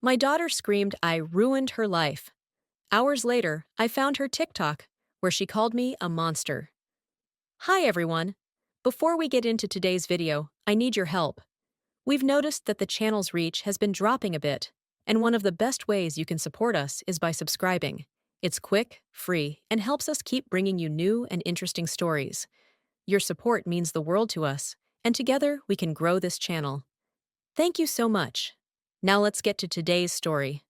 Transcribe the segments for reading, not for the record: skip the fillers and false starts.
My daughter screamed I ruined her life. Hours later, I found her TikTok, where she called me a monster. Hi everyone. Before we get into today's video, I need your help. We've noticed that the channel's reach has been dropping a bit, and one of the best ways you can support us is by subscribing. It's quick, free, and helps us keep bringing you new and interesting stories. Your support means the world to us, and together we can grow this channel. Thank you so much. Now let's get to today's story.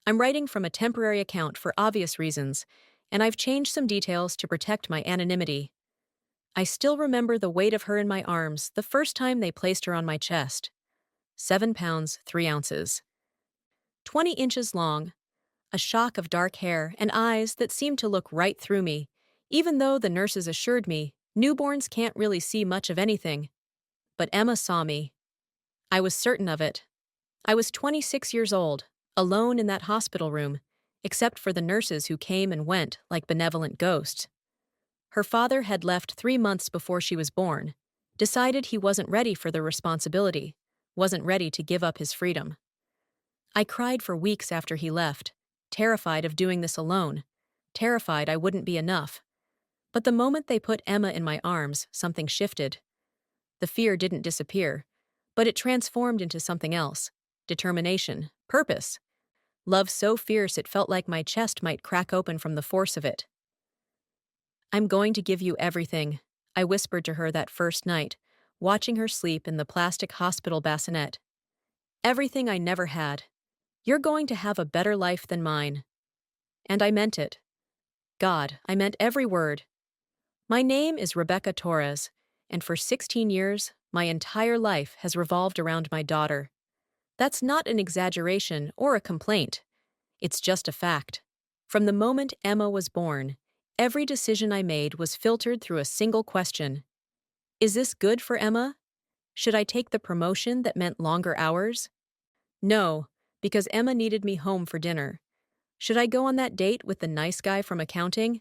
I'm writing from a temporary account for obvious reasons, and I've changed some details to protect my anonymity. I still remember the weight of her in my arms the first time they placed her on my chest. 7 pounds, 3 ounces. 20 inches long, a shock of dark hair and eyes that seemed to look right through me, even though the nurses assured me newborns can't really see much of anything. But Emma saw me. I was certain of it. I was 26 years old, alone in that hospital room, except for the nurses who came and went like benevolent ghosts. Her father had left 3 months before she was born, decided he wasn't ready for the responsibility, wasn't ready to give up his freedom. I cried for weeks after he left, terrified of doing this alone, terrified I wouldn't be enough. But the moment they put Emma in my arms, something shifted. The fear didn't disappear, but it transformed into something else: determination, purpose. Love so fierce it felt like my chest might crack open from the force of it. I'm going to give you everything, I whispered to her that first night, watching her sleep in the plastic hospital bassinet. Everything I never had. You're going to have a better life than mine. And I meant it. God, I meant every word. My name is Rebecca Torres, and for 16 years, my entire life has revolved around my daughter. That's not an exaggeration or a complaint. It's just a fact. From the moment Emma was born, every decision I made was filtered through a single question. Is this good for Emma? Should I take the promotion that meant longer hours? No, because Emma needed me home for dinner. Should I go on that date with the nice guy from accounting?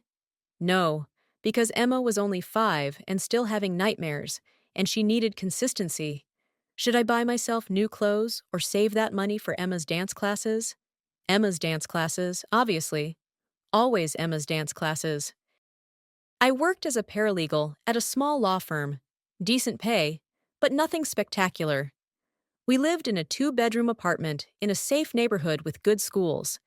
No, because Emma was only 5 and still having nightmares, and she needed consistency. Should I buy myself new clothes or save that money for Emma's dance classes? Emma's dance classes, obviously. Always Emma's dance classes. I worked as a paralegal at a small law firm. Decent pay, but nothing spectacular. We lived in a 2-bedroom apartment in a safe neighborhood with good schools.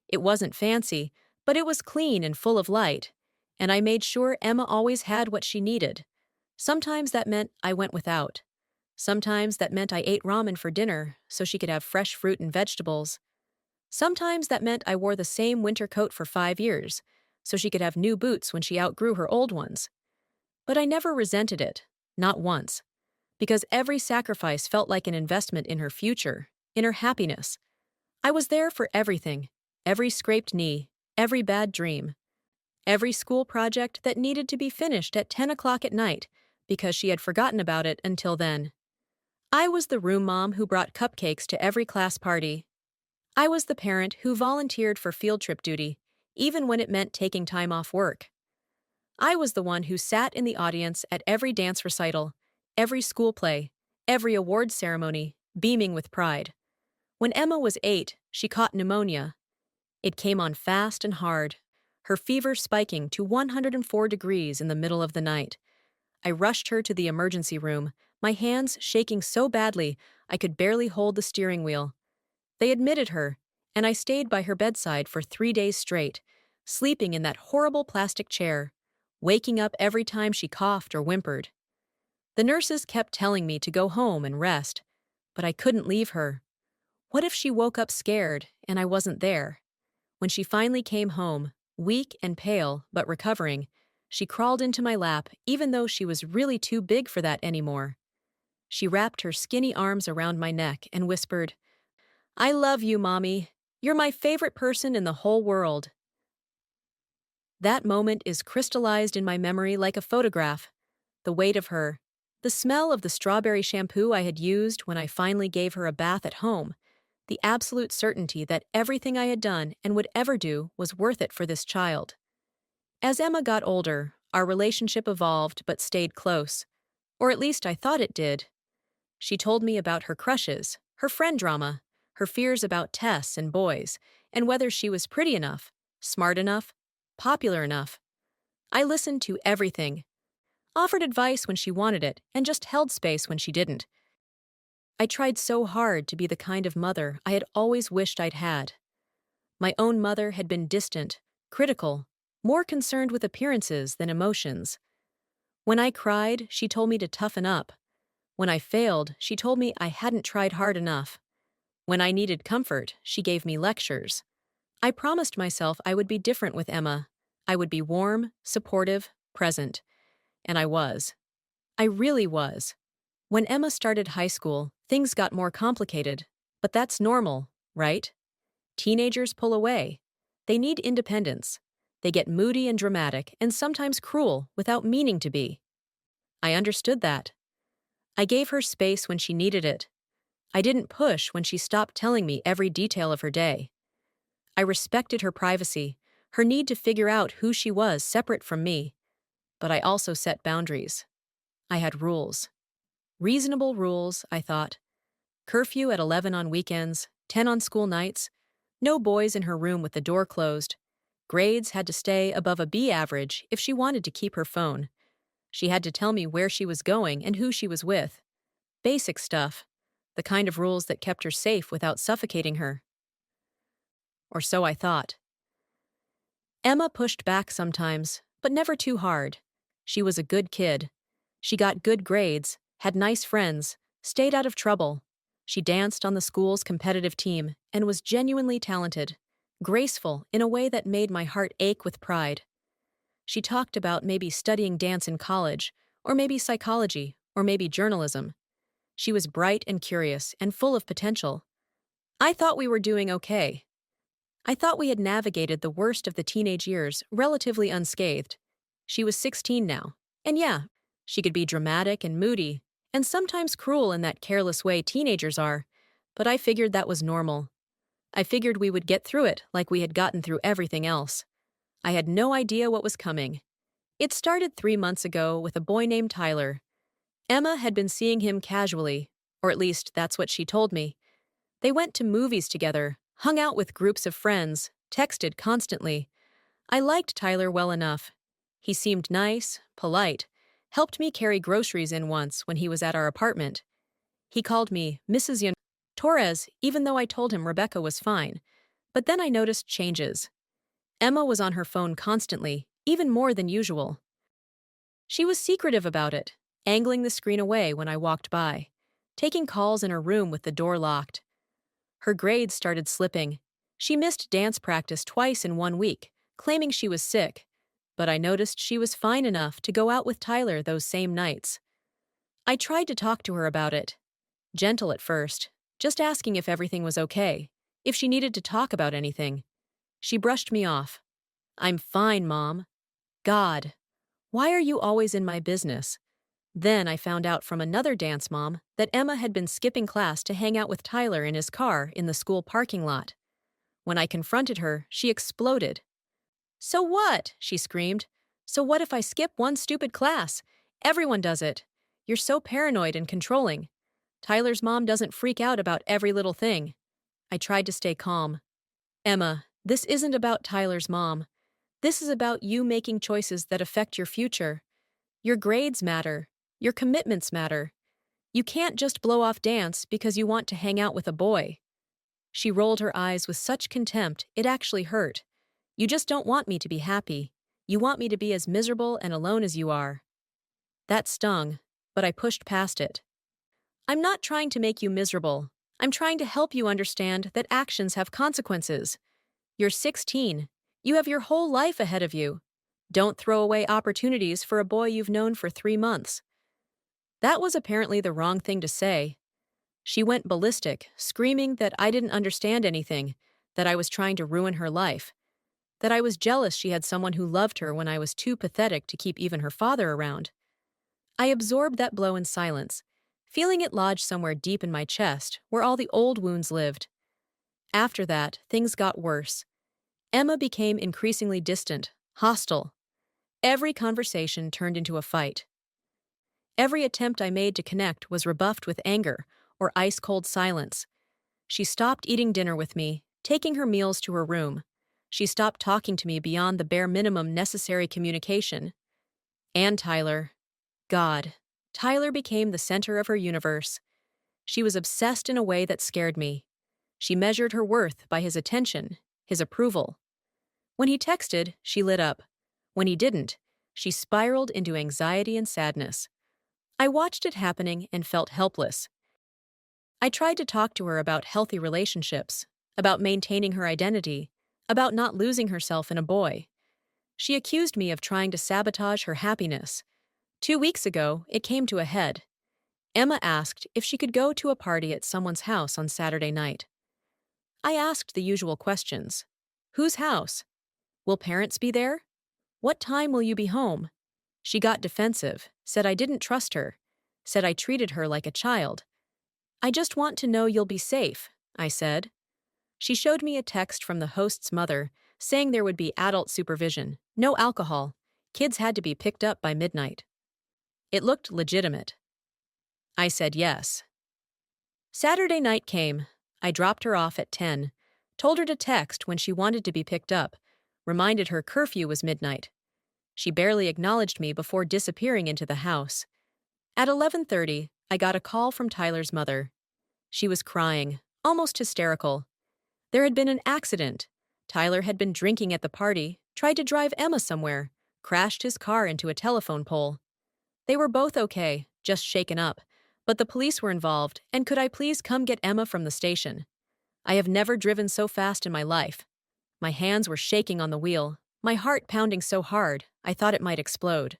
It wasn't fancy, but it was clean and full of light, and I made sure Emma always had what she needed. Sometimes that meant I went without. Sometimes that meant I ate ramen for dinner so she could have fresh fruit and vegetables. Sometimes that meant I wore the same winter coat for 5 years so she could have new boots when she outgrew her old ones. But I never resented it, not once, because every sacrifice felt like an investment in her future, in her happiness. I was there for everything, every scraped knee, every bad dream, every school project that needed to be finished at 10 o'clock at night because she had forgotten about it until then. I was the room mom who brought cupcakes to every class party. I was the parent who volunteered for field trip duty, even when it meant taking time off work. I was the one who sat in the audience at every dance recital, every school play, every awards ceremony, beaming with pride. When Emma was 8, she caught pneumonia. It came on fast and hard, her fever spiking to 104 degrees in the middle of the night. I rushed her to the emergency room, my hands shaking so badly I could barely hold the steering wheel. They admitted her, and I stayed by her bedside for 3 days straight, sleeping in that horrible plastic chair, waking up every time she coughed or whimpered. The nurses kept telling me to go home and rest, but I couldn't leave her. What if she woke up scared and I wasn't there? When she finally came home, weak and pale but recovering, she crawled into my lap even though she was really too big for that anymore. She wrapped her skinny arms around my neck and whispered, "I love you, Mommy. You're my favorite person in the whole world." That moment is crystallized in my memory like a photograph. The weight of her, the smell of the strawberry shampoo I had used when I finally gave her a bath at home, the absolute certainty that everything I had done and would ever do was worth it for this child. As Emma got older, our relationship evolved but stayed close. Or at least I thought it did. She told me about her crushes, her friend drama, her fears about tests and boys, and whether she was pretty enough, smart enough, popular enough. I listened to everything, offered advice when she wanted it, and just held space when she didn't. I tried so hard to be the kind of mother I had always wished I'd had. My own mother had been distant, critical, more concerned with appearances than emotions. When I cried, she told me to toughen up. When I failed, she told me I hadn't tried hard enough. When I needed comfort, she gave me lectures. I promised myself I would be different with Emma. I would be warm, supportive, present. And I was. I really was. When Emma started high school, things got more complicated. But that's normal, right? Teenagers pull away. They need independence. They get moody and dramatic and sometimes cruel without meaning to be. I understood that. I gave her space when she needed it. I didn't push when she stopped telling me every detail of her day. I respected her privacy, her need to figure out who she was separate from me. But I also set boundaries. I had rules. Reasonable rules, I thought. Curfew at 11 on weekends, 10 on school nights. No boys in her room with the door closed. Grades had to stay above a B average if she wanted to keep her phone. She had to tell me where she was going and who she was with. Basic stuff. The kind of rules that kept her safe without suffocating her. Or so I thought. Emma pushed back sometimes, but never too hard. She was a good kid. She got good grades, had nice friends, stayed out of trouble. She danced on the school's competitive team and was genuinely talented, graceful in a way that made my heart ache with pride. She talked about maybe studying dance in college, or maybe psychology, or maybe journalism. She was bright and curious and full of potential. I thought we were doing okay. I thought we had navigated the worst of the teenage years relatively unscathed. She was 16 now, and yeah, she could be dramatic and moody, and sometimes cruel in that careless way teenagers are, but I figured that was normal. I figured we would get through it like we had gotten through everything else. I had no idea what was coming. It started 3 months ago with a boy named Tyler. Emma had been seeing him casually, or at least that's what she told me. They went to movies together, hung out with groups of friends, texted constantly. I liked Tyler well enough. He seemed nice, polite, helped me carry groceries in once when he was at our apartment. He called me Mrs. Torres, even though I told him Rebecca was fine. But then I noticed changes. Emma was on her phone constantly, even more than usual. She was secretive about it, angling the screen away when I walked by, taking calls in her room with the door locked. Her grades started slipping. She missed dance practice twice in 1 week, claiming she was sick, but I noticed she was fine enough to go out with Tyler those same nights. I tried to talk to her about it. Gentle at first, just asking if everything was okay, if she needed to talk about anything. She brushed me off. "I'm fine, Mom." God, why are you always in my business? Then I found out from another dance mom that Emma had been skipping class to hang out with Tyler in his car in the school parking lot. When I confronted her, she exploded. "So what?" she screamed. "So what if I skip one stupid class? Everyone does it. You're so paranoid and controlling. Tyler's mom doesn't freak out about every little thing." I tried to stay calm. "Emma, this isn't about Tyler's mom. This is about you making choices that affect your future. Your grades matter. Your commitments matter. You can't just blow off dance because you want to hang out with a boy." She rolled her eyes with such contempt it actually hurt. "You just don't want me to be happy. You want me to be as miserable and alone as you are." That stung, but I pushed past it. "I'm not trying to make you miserable. I'm trying to help you understand that actions have consequences. You're 16. You have your whole life ahead of you. Don't throw away opportunities for a boy you've known for 3 months." That was apparently the wrong thing to say. She went ballistic, screaming that I didn't understand anything, that I was trying to ruin her life, that I was jealous she had someone who loved her when I was too pathetic to keep even her father around. I absorbed that blow in silence, feeling it lodge somewhere deep in my chest, where all the old wounds lived. After that, things got worse. Emma became increasingly distant, hostile. Every conversation turned into a fight. Every attempt I made to connect was rebuffed with anger or ice-cold silence. She stopped eating dinner with me, taking her meals to her room. She stopped talking to me beyond the bare minimum necessary communication. And Tyler. God. Tyler became the center of her universe. She was obsessed in a way that scared me. She measured her worth by his attention, his approval. When he texted, she lit up. When he didn't, she spiraled into anxiety and sadness. I watched it happening and felt helpless. I tried to talk to her about healthy relationships, about maintaining her identity, about not losing herself in a boy. She accused me of trying to sabotage her happiness. 2 weeks ago, it came to a head. Emma asked if she could go to a party at someone's house on Saturday night. I asked the usual questions. Whose house? Will parents be there? What time will you be home? She got defensive, said I didn't trust her, said I treated her like a child. I just want to know you'll be safe, I said. She showed me a text from the host's mother saying there would be adult supervision, no alcohol, kids had to be picked up by midnight. It looked legitimate. I said yes. Saturday night came. I dropped her off at 10, told her to text when she wanted to be picked up, reminded her curfew was midnight. She barely acknowledged me before disappearing into the house. At 11:30, I got a call from Tyler's mother. She was crying, almost hysterical. There had been an accident. Tyler had been drinking at the party, tried to drive Emma somewhere, crashed his car into a telephone pole. They were both okay, just shaken up, but the police were involved, and could I please come get Emma from the station? I have never driven so fast in my life. My hands were shaking on the wheel, my heart pounding so hard, I thought it might explode.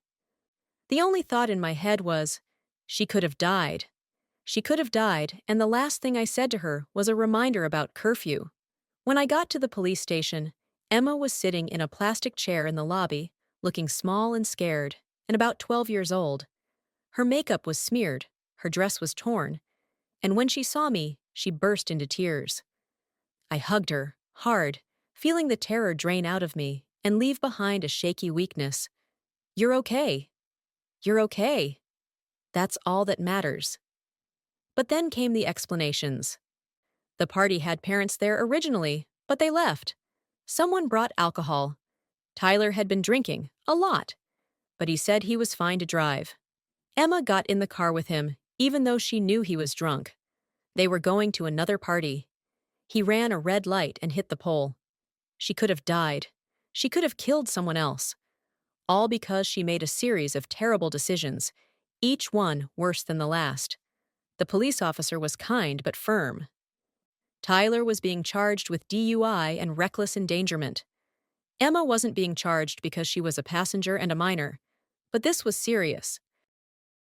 The only thought in my head was, she could have died. She could have died, and the last thing I said to her was a reminder about curfew. When I got to the police station, Emma was sitting in a plastic chair in the lobby, looking small and scared, and about 12 years old. Her makeup was smeared, her dress was torn, and when she saw me, she burst into tears. I hugged her, hard, feeling the terror drain out of me and leave behind a shaky weakness. You're okay. You're okay. That's all that matters. But then came the explanations. The party had parents there originally, but they left. Someone brought alcohol. Tyler had been drinking, a lot, but he said he was fine to drive. Emma got in the car with him, even though she knew he was drunk. They were going to another party. He ran a red light and hit the pole. She could have died. She could have killed someone else. All because she made a series of terrible decisions, each one worse than the last. The police officer was kind but firm. Tyler was being charged with DUI and reckless endangerment. Emma wasn't being charged because she was a passenger and a minor, but this was serious.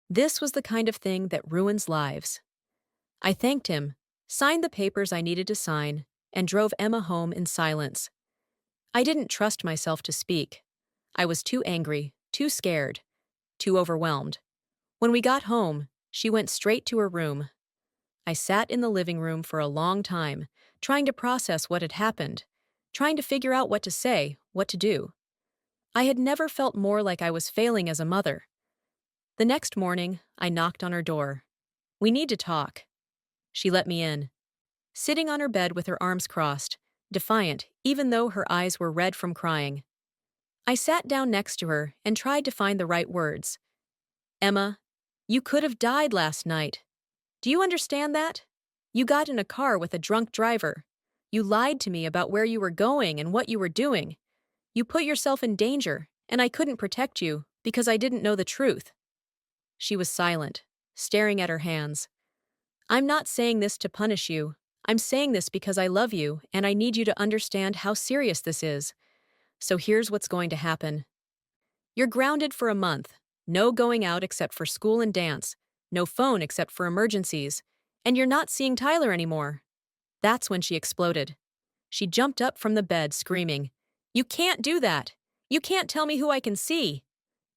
This was the kind of thing that ruins lives. I thanked him, signed the papers I needed to sign, and drove Emma home in silence. I didn't trust myself to speak. I was too angry, too scared, too overwhelmed. When we got home, she went straight to her room. I sat in the living room for a long time, trying to process what had happened, trying to figure out what to say, what to do. I had never felt more like I was failing as a mother. The next morning, I knocked on her door. We need to talk. She let me in. Sitting on her bed with her arms crossed, defiant, even though her eyes were red from crying. I sat down next to her and tried to find the right words. Emma, you could have died last night. Do you understand that? You got in a car with a drunk driver. You lied to me about where you were going and what you were doing. You put yourself in danger, and I couldn't protect you because I didn't know the truth. She was silent, staring at her hands. I'm not saying this to punish you. I'm saying this because I love you, and I need you to understand how serious this is. So here's what's going to happen. You're grounded for a month. No going out except for school and dance. No phone except for emergencies. And you're not seeing Tyler anymore. That's when she exploded. She jumped up from the bed, screaming, You can't do that. You can't tell me who I can see.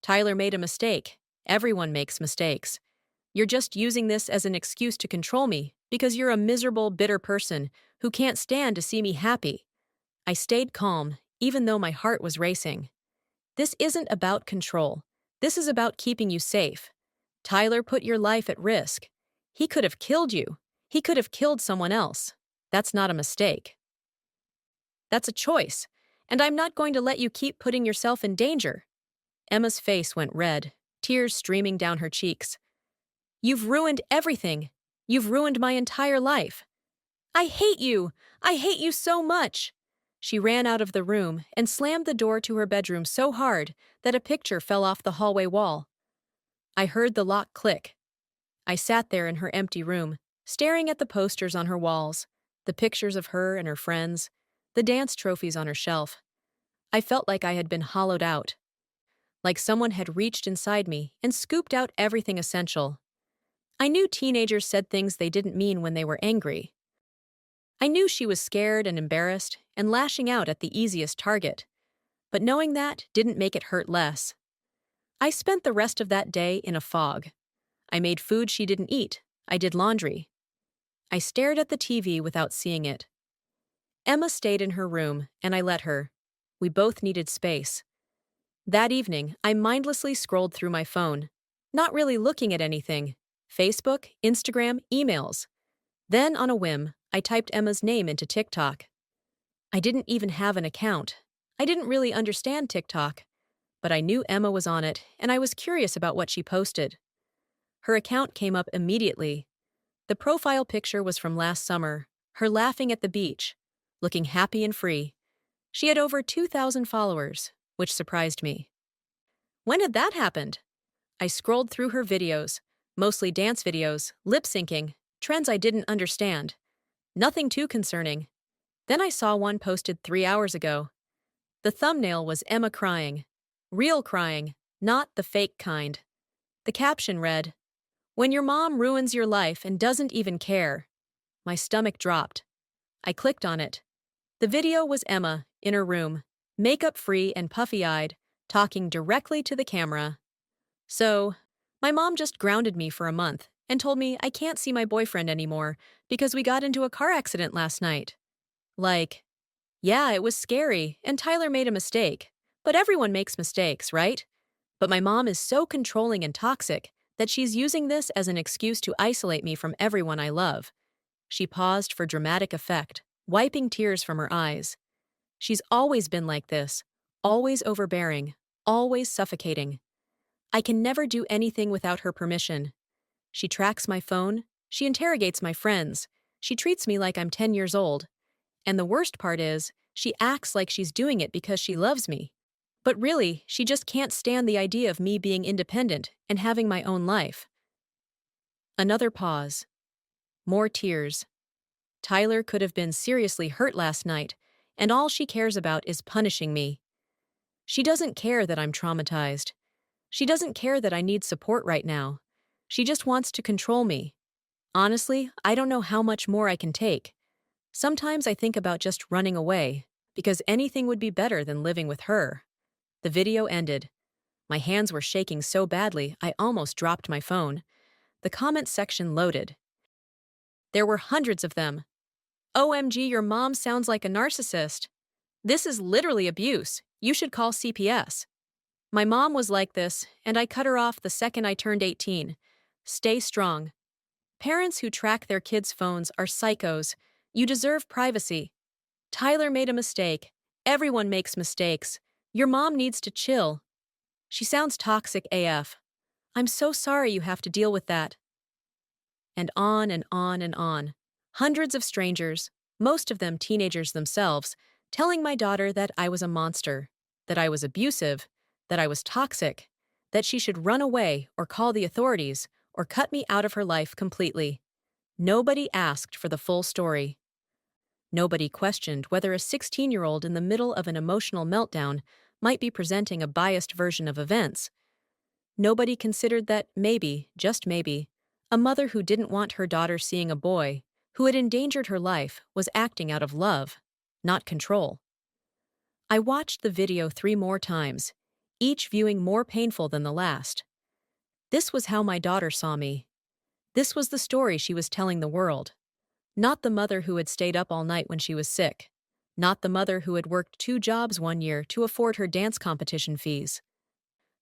Tyler made a mistake. Everyone makes mistakes. You're just using this as an excuse to control me because you're a miserable, bitter person who can't stand to see me happy. I stayed calm, even though my heart was racing. This isn't about control. This is about keeping you safe. Tyler put your life at risk. He could have killed you. He could have killed someone else. That's not a mistake. That's a choice, and I'm not going to let you keep putting yourself in danger. Emma's face went red, tears streaming down her cheeks. You've ruined everything. You've ruined my entire life. I hate you! I hate you so much! She ran out of the room and slammed the door to her bedroom so hard that a picture fell off the hallway wall. I heard the lock click. I sat there in her empty room, staring at the posters on her walls, the pictures of her and her friends, the dance trophies on her shelf. I felt like I had been hollowed out, like someone had reached inside me and scooped out everything essential. I knew teenagers said things they didn't mean when they were angry. I knew she was scared and embarrassed and lashing out at the easiest target, but knowing that didn't make it hurt less. I spent the rest of that day in a fog. I made food she didn't eat. I did laundry. I stared at the TV without seeing it. Emma stayed in her room, and I let her. We both needed space. That evening, I mindlessly scrolled through my phone, not really looking at anything. Facebook, Instagram, emails. Then, on a whim, I typed Emma's name into TikTok. I didn't even have an account. I didn't really understand TikTok, but I knew Emma was on it, and I was curious about what she posted. Her account came up immediately. The profile picture was from last summer, her laughing at the beach, looking happy and free. She had over 2,000 followers, which surprised me. When had that happened? I scrolled through her videos, mostly dance videos, lip syncing, trends I didn't understand. Nothing too concerning. Then I saw one posted 3 hours ago. The thumbnail was Emma crying. Real crying, not the fake kind. The caption read, "When your mom ruins your life and doesn't even care." My stomach dropped. I clicked on it. The video was Emma, in her room, makeup-free and puffy-eyed, talking directly to the camera. So, my mom just grounded me for a month and told me I can't see my boyfriend anymore because we got into a car accident last night. Like, yeah, it was scary and Tyler made a mistake, but everyone makes mistakes, right? But my mom is so controlling and toxic that she's using this as an excuse to isolate me from everyone I love. She paused for dramatic effect, wiping tears from her eyes. She's always been like this, always overbearing, always suffocating. I can never do anything without her permission. She tracks my phone, she interrogates my friends, she treats me like I'm 10 years old. And the worst part is, she acts like she's doing it because she loves me. But really, she just can't stand the idea of me being independent and having my own life. Another pause. More tears. Tyler could have been seriously hurt last night, and all she cares about is punishing me. She doesn't care that I'm traumatized. She doesn't care that I need support right now. She just wants to control me. Honestly, I don't know how much more I can take. Sometimes I think about just running away, because anything would be better than living with her. The video ended. My hands were shaking so badly I almost dropped my phone. The comment section loaded. There were hundreds of them. OMG, your mom sounds like a narcissist. This is literally abuse. You should call CPS. My mom was like this, and I cut her off the second I turned 18. Stay strong. Parents who track their kids' phones are psychos. You deserve privacy. Tyler made a mistake. Everyone makes mistakes. Your mom needs to chill. She sounds toxic AF. I'm so sorry you have to deal with that. And on and on and on. Hundreds of strangers, most of them teenagers themselves, telling my daughter that I was a monster, that I was abusive, that I was toxic, that she should run away or call the authorities or cut me out of her life completely. Nobody asked for the full story. Nobody questioned whether a 16-year-old in the middle of an emotional meltdown might be presenting a biased version of events. Nobody considered that maybe, just maybe, a mother who didn't want her daughter seeing a boy who had endangered her life was acting out of love, not control. I watched the video 3 more times, each viewing more painful than the last. This was how my daughter saw me. This was the story she was telling the world. Not the mother who had stayed up all night when she was sick. Not the mother who had worked 2 jobs one year to afford her dance competition fees.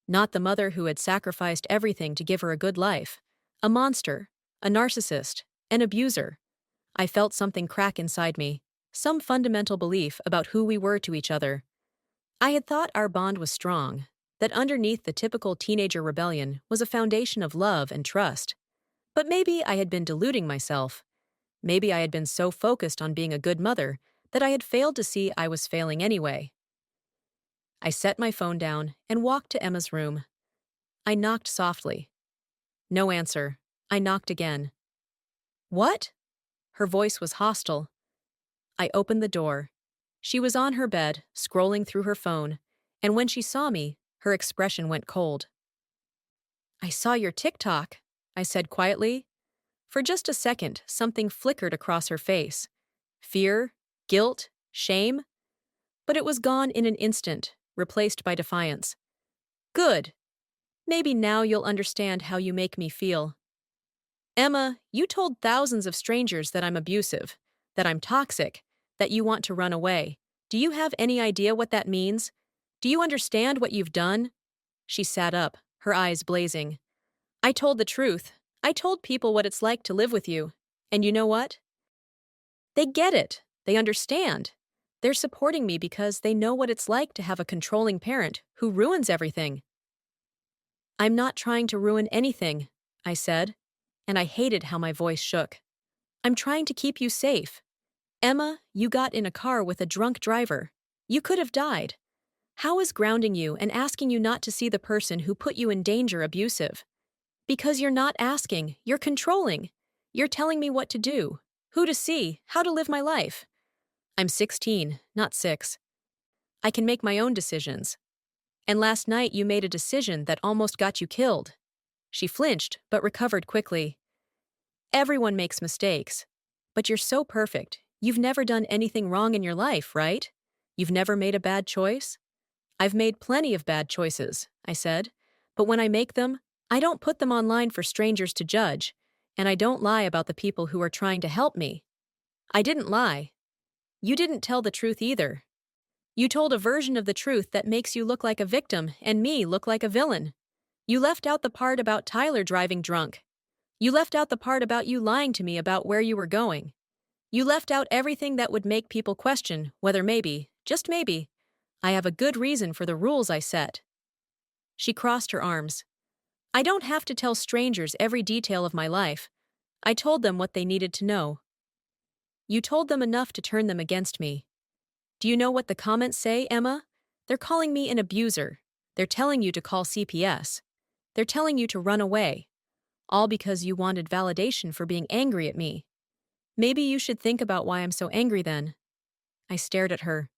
Not the mother who had sacrificed everything to give her a good life. A monster, a narcissist, an abuser. I felt something crack inside me, some fundamental belief about who we were to each other. I had thought our bond was strong, that underneath the typical teenager rebellion was a foundation of love and trust. But maybe I had been deluding myself. Maybe I had been so focused on being a good mother that I had failed to see I was failing anyway. I set my phone down and walked to Emma's room. I knocked softly. No answer. I knocked again. What? Her voice was hostile. I opened the door. She was on her bed, scrolling through her phone, and when she saw me, her expression went cold. I saw your TikTok, I said quietly. For just a second, something flickered across her face. Fear, guilt, shame. But it was gone in an instant, replaced by defiance. Good. Maybe now you'll understand how you make me feel. Emma, you told thousands of strangers that I'm abusive, that I'm toxic, that you want to run away. Do you have any idea what that means? Do you understand what you've done? She sat up, her eyes blazing. I told the truth. I told people what it's like to live with you. And you know what? They get it. They understand. They're supporting me because they know what it's like to have a controlling parent who ruins everything. I'm not trying to ruin anything, I said, and I hated how my voice shook. I'm trying to keep you safe. Emma, you got in a car with a drunk driver. You could have died. How is grounding you and asking you not to see the person who put you in danger abusive? Because you're not asking, you're controlling. You're telling me what to do, who to see, how to live my life. I'm 16, not 6. I can make my own decisions. And last night you made a decision that almost got you killed. She flinched, but recovered quickly. Everyone makes mistakes. But you're so perfect. You've never done anything wrong in your life, right? You've never made a bad choice? I've made plenty of bad choices, I said. But when I make them, I don't put them online for strangers to judge, and I don't lie about the people who are trying to help me. I didn't lie. You didn't tell the truth either. You told a version of the truth that makes you look like a victim and me look like a villain. You left out the part about Tyler driving drunk. You left out the part about you lying to me about where you were going. You left out everything that would make people question whether maybe, just maybe, I have a good reason for the rules I set. She crossed her arms. I don't have to tell strangers every detail of my life. I told them what they needed to know. You told them enough to turn them against me. Do you know what the comments say, Emma? They're calling me an abuser. They're telling you to call CPS. They're telling you to run away. All because you wanted validation for being angry at me. Maybe you should think about why I'm so angry then. I stared at her.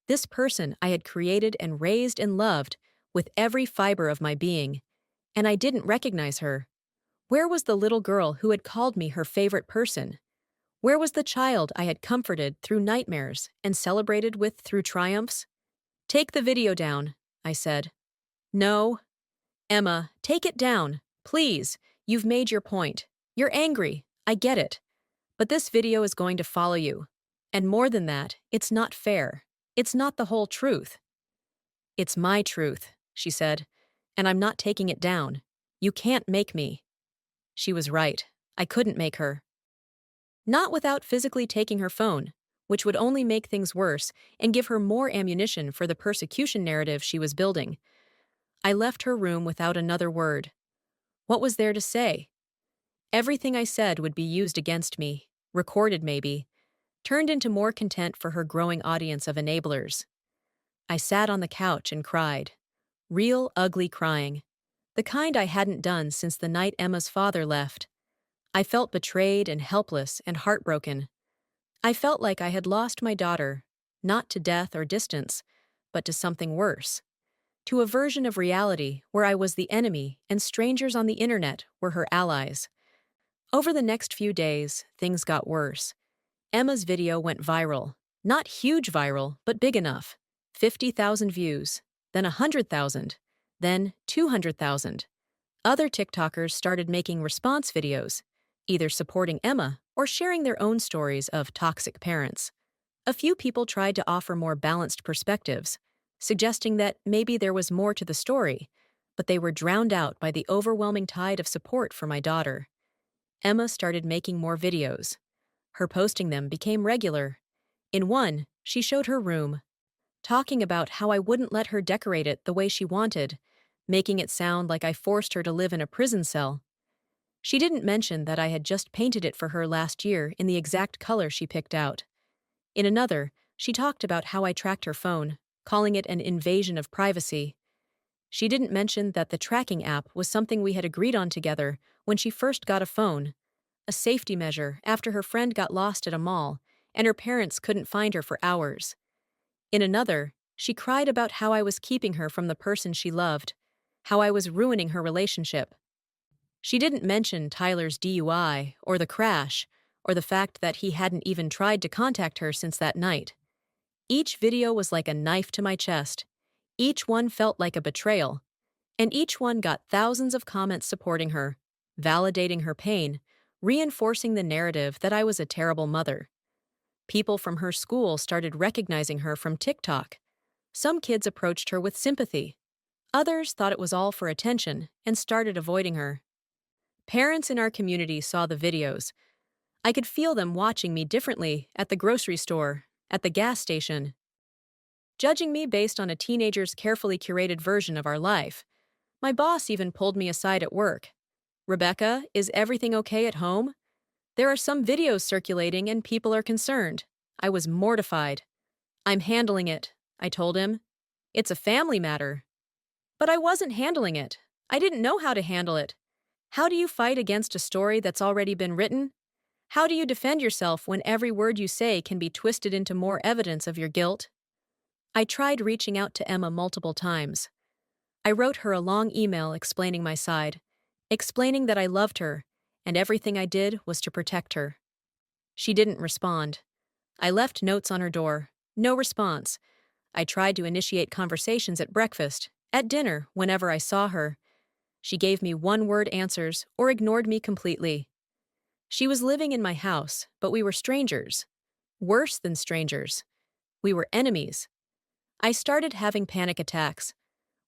This person I had created and raised and loved with every fiber of my being, and I didn't recognize her. Where was the little girl who had called me her favorite person? Where was the child I had comforted through nightmares and celebrated with through triumphs? Take the video down, I said. No. Emma, take it down, please. You've made your point. You're angry, I get it. But this video is going to follow you. And more than that, it's not fair. It's not the whole truth. It's my truth, she said, and I'm not taking it down. You can't make me. She was right. I couldn't make her. Not without physically taking her phone, which would only make things worse and give her more ammunition for the persecution narrative she was building. I left her room without another word. What was there to say? Everything I said would be used against me, recorded maybe, turned into more content for her growing audience of enablers. I sat on the couch and cried. Real, ugly crying. The kind I hadn't done since the night Emma's father left. I felt betrayed and helpless and heartbroken. I felt like I had lost my daughter, not to death or distance, but to something worse. To a version of reality where I was the enemy and strangers on the internet were her allies. Over the next few days, things got worse. Emma's video went viral. Not huge viral, but big enough. 50,000 views, then 100,000, then 200,000. Other TikTokers started making response videos, either supporting Emma or sharing their own stories of toxic parents. A few people tried to offer more balanced perspectives, suggesting that maybe there was more to the story, but they were drowned out by the overwhelming tide of support for my daughter. Emma started making more videos. Her posting them became regular. In one, she showed her room, talking about how I wouldn't let her decorate it the way she wanted, making it sound like I forced her to live in a prison cell. She didn't mention that I had just painted it for her last year in the exact color she picked out. In another, she talked about how I tracked her phone, calling it an invasion of privacy. She didn't mention that the tracking app was something we had agreed on together when she first got a phone, a safety measure after her friend got lost at a mall and her parents couldn't find her for hours. In another, she cried about how I was keeping her from the person she loved, how I was ruining her relationship. She didn't mention Tyler's DUI or the crash or the fact that he hadn't even tried to contact her since that night. Each video was like a knife to my chest. Each one felt like a betrayal. And each one got thousands of comments supporting her, validating her pain, reinforcing the narrative that I was a terrible mother. People from her school started recognizing her from TikTok. Some kids approached her with sympathy. Others thought it was all for attention and started avoiding her. Parents in our community saw the videos. I could feel them watching me differently at the grocery store, at the gas station, judging me based on a teenager's carefully curated version of our life. My boss even pulled me aside at work. "Rebecca, is everything okay at home? There are some videos circulating and people are concerned." I was mortified. "I'm handling it," I told him. "It's a family matter." But I wasn't handling it. I didn't know how to handle it. How do you fight against a story that's already been written? How do you defend yourself when every word you say can be twisted into more evidence of your guilt? I tried reaching out to Emma multiple times. I wrote her a long email explaining my side, explaining that I loved her, and everything I did was to protect her. She didn't respond. I left notes on her door. No response. I tried to initiate conversations at breakfast, at dinner, whenever I saw her. She gave me one-word answers or ignored me completely. She was living in my house, but we were strangers. Worse than strangers. We were enemies. I started having panic attacks,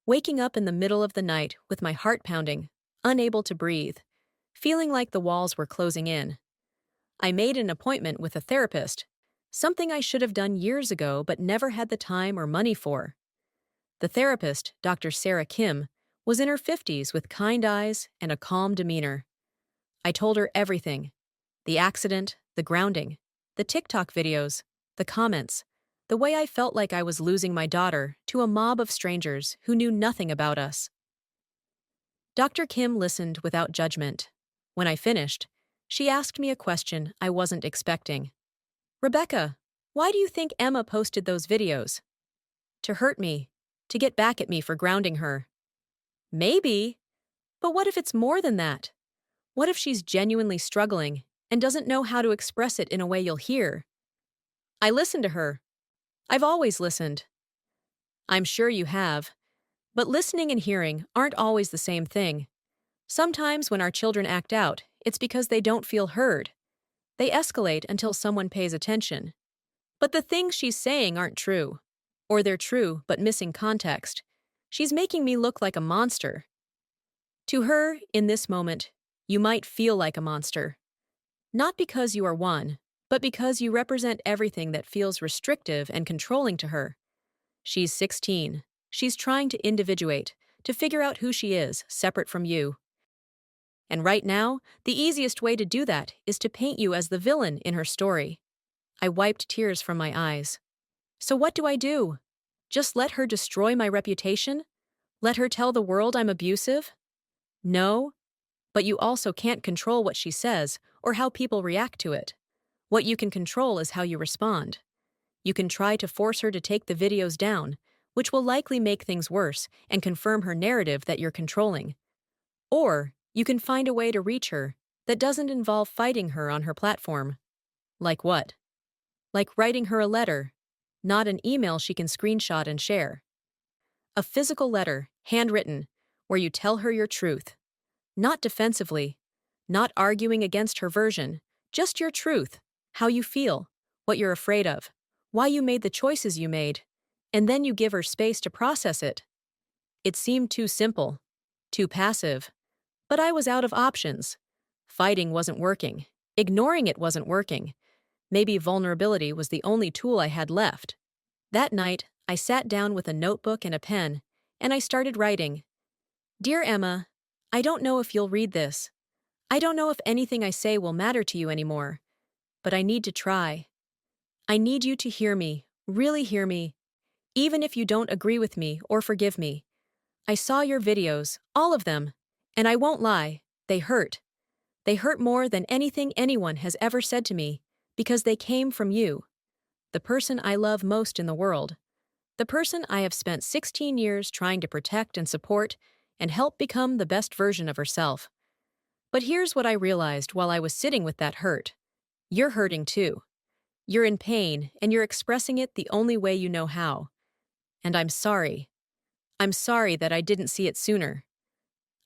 waking up in the middle of the night with my heart pounding, unable to breathe, feeling like the walls were closing in. I made an appointment with a therapist, something I should have done years ago but never had the time or money for. The therapist, Dr. Sarah Kim, was in her 50s with kind eyes and a calm demeanor. I told her everything: the accident, the grounding, the TikTok videos, the comments, the way I felt like I was losing my daughter to a mob of strangers who knew nothing about us. Dr. Kim listened without judgment. When I finished, she asked me a question I wasn't expecting. "Rebecca, why do you think Emma posted those videos?" "To hurt me, to get back at me for grounding her." "Maybe. But what if it's more than that? What if she's genuinely struggling and doesn't know how to express it in a way you'll hear?" I listened to her. I've always listened. I'm sure you have. But listening and hearing aren't always the same thing. Sometimes when our children act out, it's because they don't feel heard. They escalate until someone pays attention. But the things she's saying aren't true. Or they're true but missing context. She's making me look like a monster. To her, in this moment, you might feel like a monster. Not because you are one, but because you represent everything that feels restrictive and controlling to her. She's 16. She's trying to individuate, to figure out who she is, separate from you. And right now, the easiest way to do that is to paint you as the villain in her story. I wiped tears from my eyes. So what do I do? Just let her destroy my reputation? Let her tell the world I'm abusive? No. But you also can't control what she says or how people react to it. What you can control is how you respond. You can try to force her to take the videos down, which will likely make things worse and confirm her narrative that you're controlling. Or you can find a way to reach her that doesn't involve fighting her on her platform. Like what? Like writing her a letter, not an email she can screenshot and share. A physical letter, handwritten, where you tell her your truth. Not defensively, not arguing against her version, just your truth, how you feel, what you're afraid of, why you made the choices you made, and then you give her space to process it. It seemed too simple, too passive, but I was out of options. Fighting wasn't working. Ignoring it wasn't working. Maybe vulnerability was the only tool I had left. That night, I sat down with a notebook and a pen, and I started writing. Dear Emma, I don't know if you'll read this. I don't know if anything I say will matter to you anymore, but I need to try. I need you to hear me, really hear me, even if you don't agree with me or forgive me. I saw your videos, all of them, and I won't lie, they hurt. They hurt more than anything anyone has ever said to me, because they came from you, the person I love most in the world, the person I have spent 16 years trying to protect and support and help become the best version of herself. But here's what I realized while I was sitting with that hurt. You're hurting too. You're in pain, and you're expressing it the only way you know how. And I'm sorry. I'm sorry that I didn't see it sooner.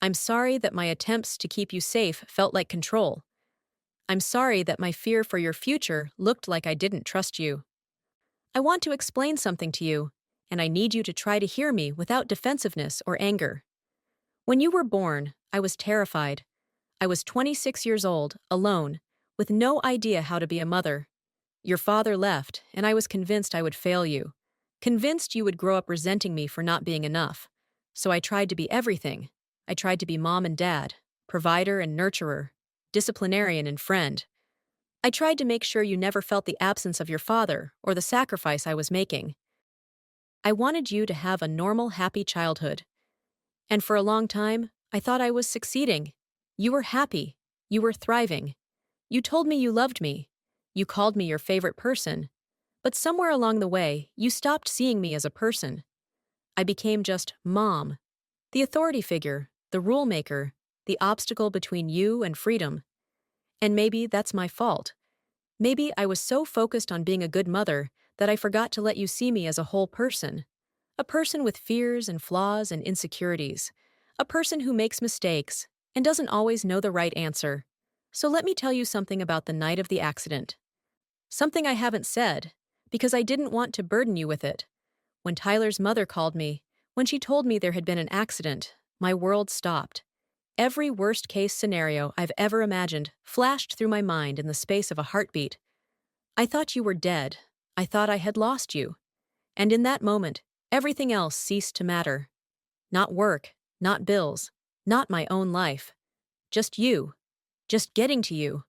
I'm sorry that my attempts to keep you safe felt like control. I'm sorry that my fear for your future looked like I didn't trust you. I want to explain something to you, and I need you to try to hear me without defensiveness or anger. When you were born, I was terrified. I was 26 years old, alone, with no idea how to be a mother. Your father left, and I was convinced I would fail you. Convinced you would grow up resenting me for not being enough. So I tried to be everything. I tried to be mom and dad, provider and nurturer, disciplinarian and friend. I tried to make sure you never felt the absence of your father or the sacrifice I was making. I wanted you to have a normal, happy childhood. And for a long time, I thought I was succeeding. You were happy. You were thriving. You told me you loved me. You called me your favorite person. But somewhere along the way, you stopped seeing me as a person. I became just mom, the authority figure, the rule maker, the obstacle between you and freedom. And maybe that's my fault. Maybe I was so focused on being a good mother that I forgot to let you see me as a whole person. A person with fears and flaws and insecurities. A person who makes mistakes and doesn't always know the right answer. So let me tell you something about the night of the accident. Something I haven't said, because I didn't want to burden you with it. When Tyler's mother called me, when she told me there had been an accident, my world stopped. Every worst-case scenario I've ever imagined flashed through my mind in the space of a heartbeat. I thought you were dead. I thought I had lost you. And in that moment, everything else ceased to matter. Not work, not bills, not my own life. Just you. Just getting to you.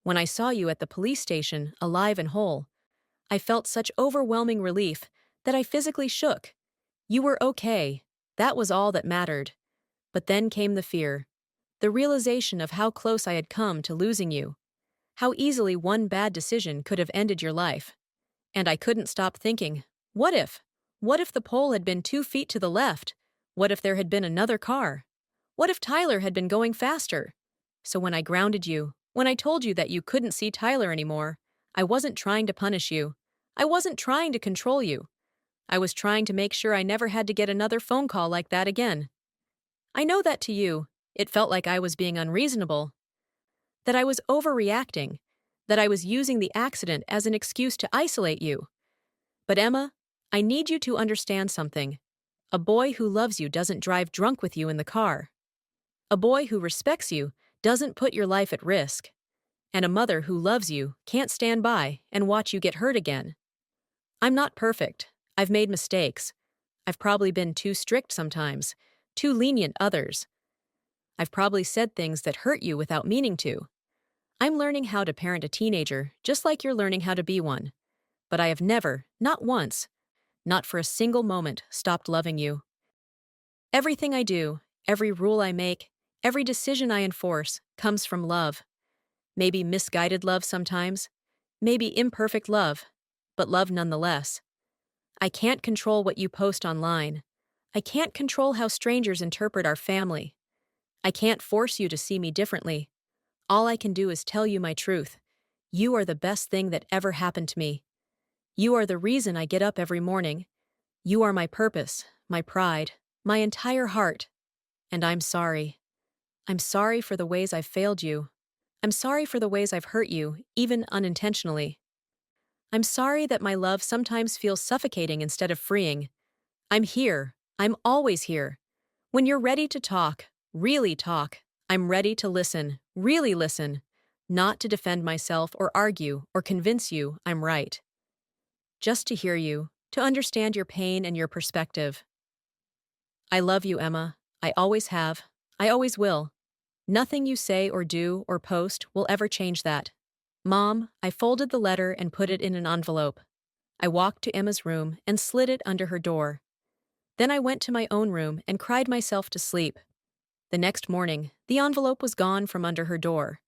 When I saw you at the police station, alive and whole, I felt such overwhelming relief that I physically shook. You were okay. That was all that mattered. But then came the fear. The realization of how close I had come to losing you. How easily one bad decision could have ended your life. And I couldn't stop thinking, what if? What if the pole had been 2 feet to the left? What if there had been another car? What if Tyler had been going faster? So when I grounded you, when I told you that you couldn't see Tyler anymore, I wasn't trying to punish you. I wasn't trying to control you. I was trying to make sure I never had to get another phone call like that again. I know that to you, it felt like I was being unreasonable, that I was overreacting, that I was using the accident as an excuse to isolate you. But Emma, I need you to understand something. A boy who loves you doesn't drive drunk with you in the car. A boy who respects you doesn't put your life at risk. And a mother who loves you can't stand by and watch you get hurt again. I'm not perfect. I've made mistakes. I've probably been too strict sometimes, too lenient others. I've probably said things that hurt you without meaning to. I'm learning how to parent a teenager just like you're learning how to be one. But I have never, not once, not for a single moment, stopped loving you. Everything I do, every rule I make, every decision I enforce comes from love. Maybe misguided love sometimes, maybe imperfect love, but love nonetheless. I can't control what you post online. I can't control how strangers interpret our family. I can't force you to see me differently. All I can do is tell you my truth. You are the best thing that ever happened to me. You are the reason I get up every morning. You are my purpose, my pride, my entire heart. And I'm sorry. I'm sorry for the ways I've failed you. I'm sorry for the ways I've hurt you, even unintentionally. I'm sorry that my love sometimes feels suffocating instead of freeing. I'm here. I'm always here. When you're ready to talk, really talk, I'm ready to listen, really listen. not to defend myself or argue or convince you I'm right. Just to hear you, to understand your pain and your perspective. I love you, Emma. I always have. I always will. Nothing you say or do or post will ever change that. Mom, I folded the letter and put it in an envelope. I walked to Emma's room and slid it under her door. Then I went to my own room and cried myself to sleep. The next morning, the envelope was gone from under her door.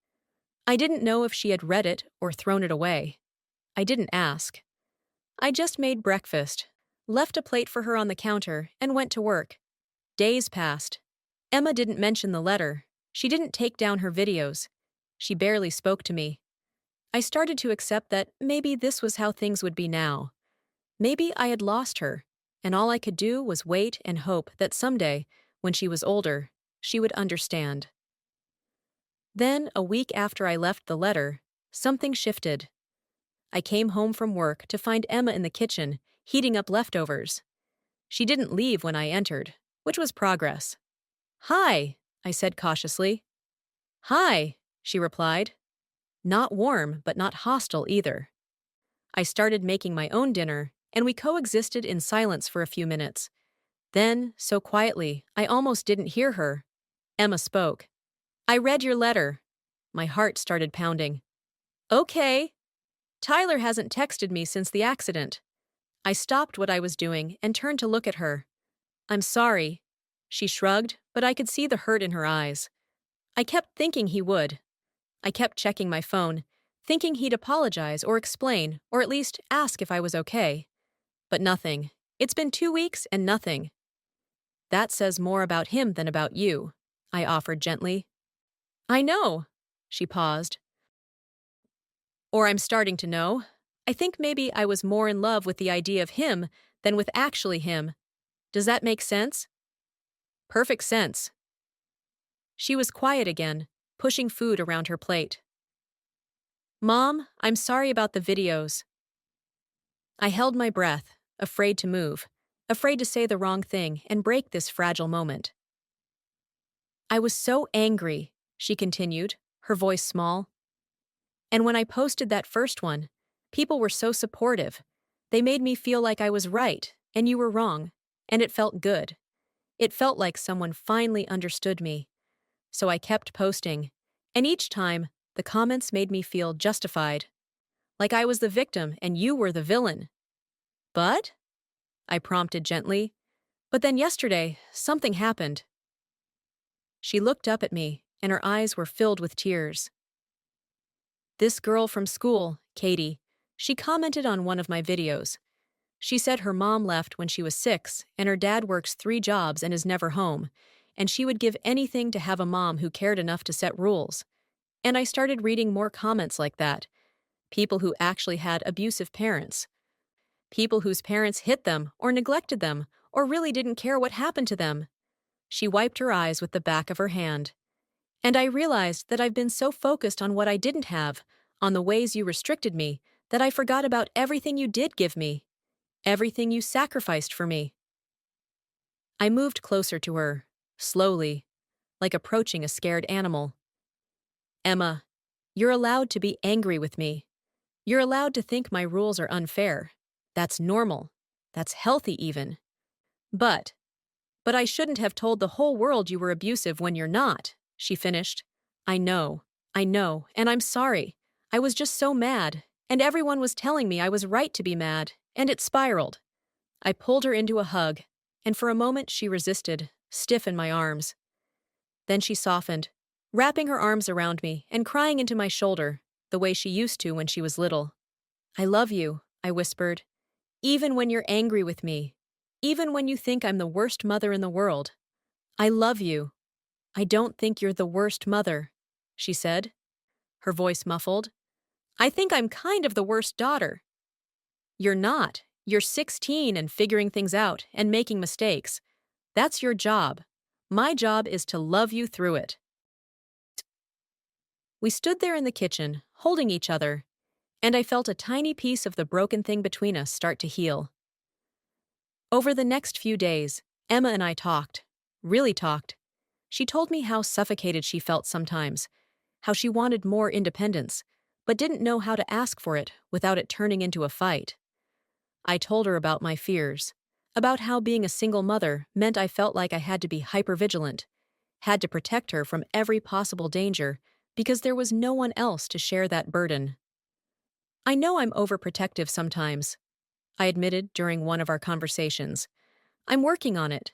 I didn't know if she had read it or thrown it away. I didn't ask. I just made breakfast, left a plate for her on the counter, and went to work. Days passed. Emma didn't mention the letter. She didn't take down her videos. She barely spoke to me. I started to accept that maybe this was how things would be now. Maybe I had lost her, and all I could do was wait and hope that someday, when she was older, she would understand. Then, a week after I left the letter, something shifted. I came home from work to find Emma in the kitchen, heating up leftovers. She didn't leave when I entered, which was progress. "Hi," I said cautiously. "Hi," she replied. Not warm, but not hostile either. I started making my own dinner, and we coexisted in silence for a few minutes. Then, so quietly, I almost didn't hear her. Emma spoke. "I read your letter." My heart started pounding. "Okay." "Tyler hasn't texted me since the accident." I stopped what I was doing and turned to look at her. "I'm sorry." She shrugged, but I could see the hurt in her eyes. I kept thinking he would. I kept checking my phone, thinking he'd apologize or explain, or at least ask if I was okay. But nothing. It's been 2 weeks and nothing. "That says more about him than about you," I offered gently. "I know." She paused. "Or I'm starting to know. I think maybe I was more in love with the idea of him than with actually him. Does that make sense?" "Perfect sense." She was quiet again, pushing food around her plate. "Mom, I'm sorry about the videos." I held my breath, afraid to move, afraid to say the wrong thing and break this fragile moment. "I was so angry," she continued, her voice small. "And when I posted that first one, people were so supportive. They made me feel like I was right and you were wrong, and it felt good. It felt like someone finally understood me. So I kept posting, and each time, the comments made me feel justified. Like I was the victim and you were the villain." "But?" I prompted gently. "But then yesterday, something happened." She looked up at me, and her eyes were filled with tears. "This girl from school, Katie, she commented on one of my videos. She said her mom left when she was 6, and her dad works 3 jobs and is never home, and she would give anything to have a mom who cared enough to set rules. And I started reading more comments like that. People who actually had abusive parents. People whose parents hit them or neglected them or really didn't care what happened to them." She wiped her eyes with the back of her hand. "And I realized that I've been so focused on what I didn't have, on the ways you restricted me, that I forgot about everything you did give me, everything you sacrificed for me." I moved closer to her, slowly, like approaching a scared animal. "Emma, you're allowed to be angry with me. You're allowed to think my rules are unfair. That's normal. That's healthy even. But I shouldn't have told the whole world you were abusive when you're not," she finished. I know, and I'm sorry. I was just so mad, and everyone was telling me I was right to be mad, and it spiraled." I pulled her into a hug, and for a moment she resisted, stiff in my arms. Then she softened, wrapping her arms around me and crying into my shoulder, the way she used to when she was little. "I love you," I whispered. "Even when you're angry with me. Even when you think I'm the worst mother in the world. I love you." "I don't think you're the worst mother," she said, her voice muffled. "I think I'm kind of the worst daughter." "You're not. You're 16 and figuring things out and making mistakes. That's your job. My job is to love you through it." We stood there in the kitchen, holding each other, and I felt a tiny piece of the broken thing between us start to heal. Over the next few days, Emma and I talked. Really talked. She told me how suffocated she felt sometimes, how she wanted more independence, but didn't know how to ask for it without it turning into a fight. I told her about my fears, about how being a single mother meant I felt like I had to be hypervigilant, had to protect her from every possible danger because there was no one else to share that burden. I know I'm overprotective sometimes, I admitted during one of our conversations. I'm working on it.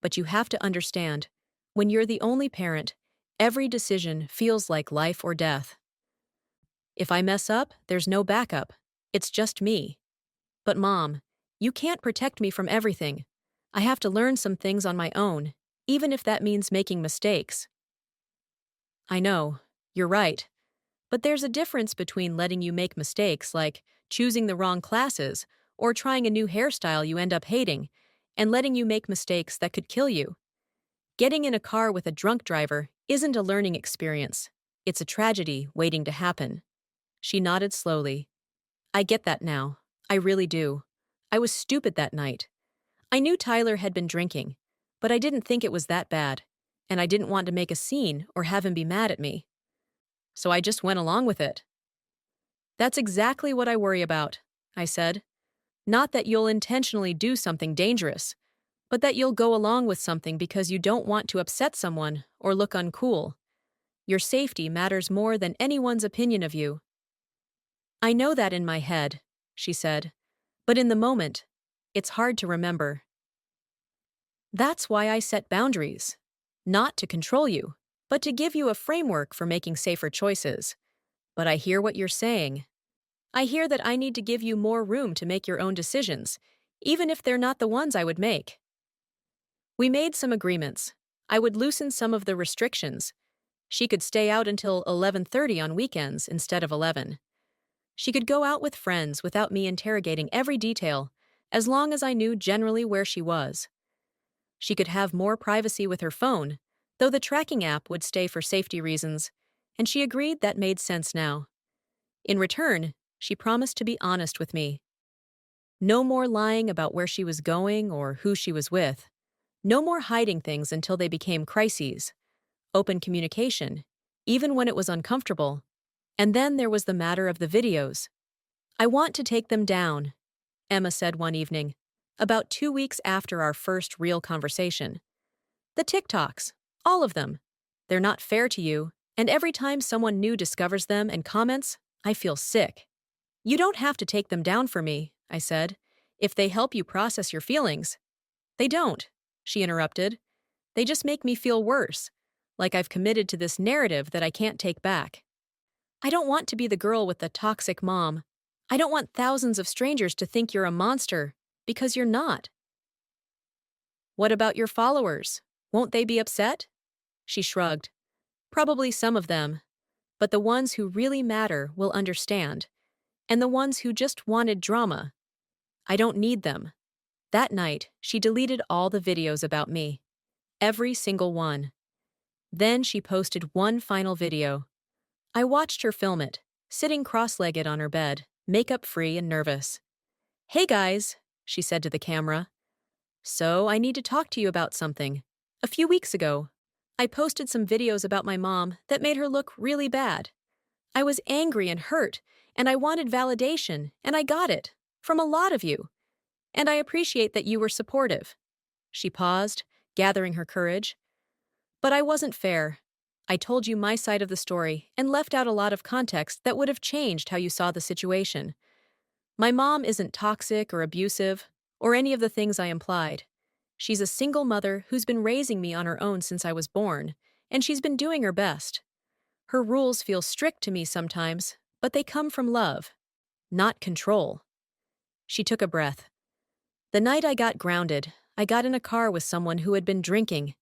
But you have to understand, when you're the only parent, every decision feels like life or death. If I mess up, there's no backup. It's just me. But Mom, you can't protect me from everything. I have to learn some things on my own, even if that means making mistakes. I know, you're right. But there's a difference between letting you make mistakes, like choosing the wrong classes or trying a new hairstyle you end up hating, and letting you make mistakes that could kill you. Getting in a car with a drunk driver isn't a learning experience. It's a tragedy waiting to happen. She nodded slowly. I get that now. I really do. I was stupid that night. I knew Tyler had been drinking, but I didn't think it was that bad, and I didn't want to make a scene or have him be mad at me. So I just went along with it. That's exactly what I worry about, I said. Not that you'll intentionally do something dangerous, but that you'll go along with something because you don't want to upset someone or look uncool. Your safety matters more than anyone's opinion of you. I know that in my head, she said, but in the moment, it's hard to remember. That's why I set boundaries. Not to control you, but to give you a framework for making safer choices. But I hear what you're saying. I hear that I need to give you more room to make your own decisions, even if they're not the ones I would make. We made some agreements. I would loosen some of the restrictions. She could stay out until 11:30 on weekends instead of 11. She could go out with friends without me interrogating every detail, as long as I knew generally where she was. She could have more privacy with her phone, though the tracking app would stay for safety reasons, and she agreed that made sense now. In return, she promised to be honest with me. No more lying about where she was going or who she was with. No more hiding things until they became crises. Open communication, even when it was uncomfortable. And then there was the matter of the videos. I want to take them down, Emma said one evening, about 2 weeks after our first real conversation. The TikToks, all of them. They're not fair to you, and every time someone new discovers them and comments, I feel sick. You don't have to take them down for me, I said, if they help you process your feelings. They don't, she interrupted. They just make me feel worse, like I've committed to this narrative that I can't take back. I don't want to be the girl with the toxic mom. I don't want thousands of strangers to think you're a monster, because you're not. What about your followers? Won't they be upset? She shrugged. Probably some of them, but the ones who really matter will understand, and the ones who just wanted drama. I don't need them. That night, she deleted all the videos about me. Every single one. Then she posted one final video. I watched her film it, sitting cross-legged on her bed, makeup-free and nervous. Hey guys, she said to the camera. So I need to talk to you about something. A few weeks ago, I posted some videos about my mom that made her look really bad. I was angry and hurt, and I wanted validation, and I got it, from a lot of you. And I appreciate that you were supportive. She paused, gathering her courage. But I wasn't fair. I told you my side of the story and left out a lot of context that would have changed how you saw the situation. My mom isn't toxic or abusive, or any of the things I implied. She's a single mother who's been raising me on her own since I was born, and she's been doing her best. Her rules feel strict to me sometimes, but they come from love, not control. She took a breath. The night I got grounded, I got in a car with someone who had been drinking.